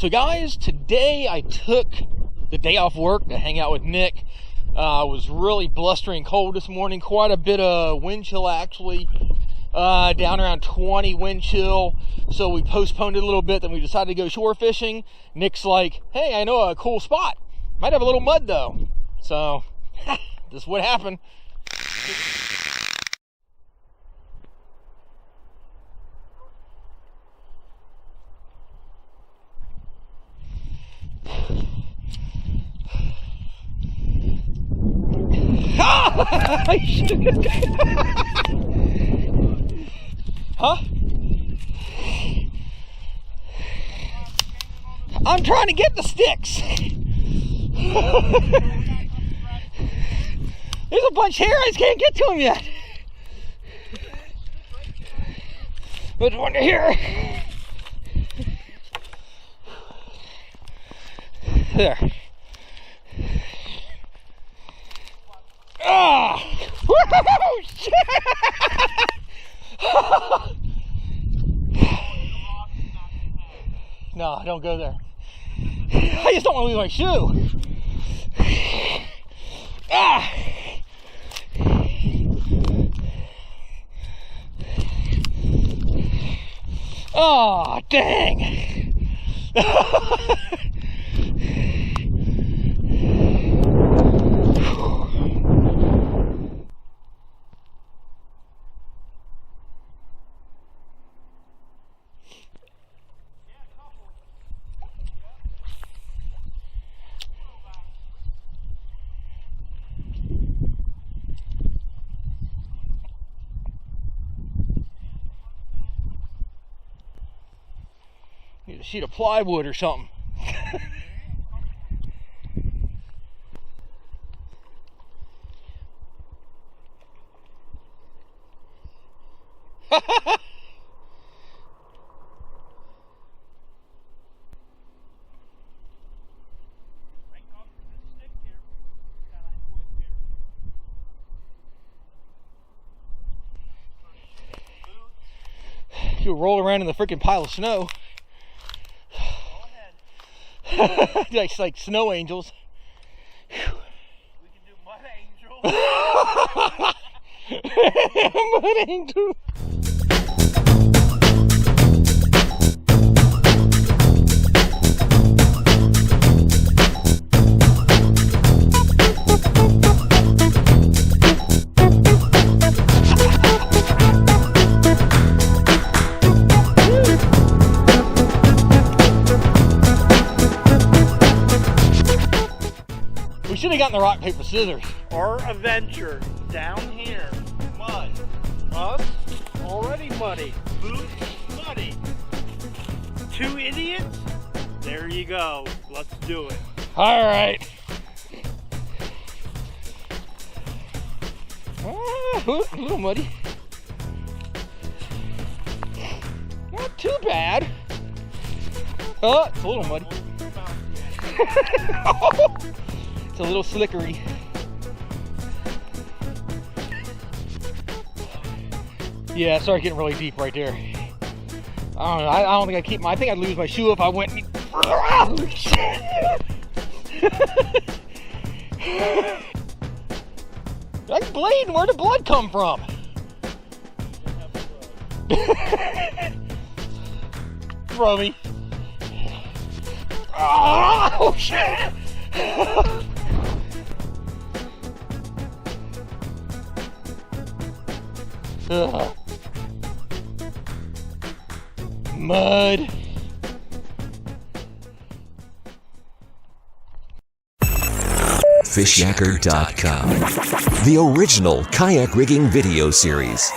So guys, today I took the day off work to hang out with Nick. It was really blustering cold this morning, quite a bit of wind chill actually, down around 20 wind chill. So we postponed it a little bit, then we decided to go shore fishing. Nick's like, hey, I know a cool spot. Might have a little mud though. So, this is what happened. Huh? I'm trying to get the sticks. There's a bunch here, I just can't get to them yet. There's one here. There. Ah! Woo! Shit! No, don't go there. I just don't want to lose my shoe. Ah! Oh, dang! Need a sheet of plywood or something. You roll around in the freaking pile of snow. It's like snow angels. We can do mud angels. Mud angels. We should have gotten the rock, paper, scissors. Our adventure down here. Mud. Us, already muddy. Boots, muddy. 2 idiots? There you go. Let's do it. All right. A little muddy. Not too bad. Oh, it's a little muddy. It's a little slickery. Yeah, it started getting really deep right there. I don't know. I don't think I'd keep my. I think I'd lose my shoe if I went any further out. That's bleeding. Where'd the blood come from? Throw me. Oh shit! Ugh. Mud. Fishyaker.com, the original kayak rigging video series.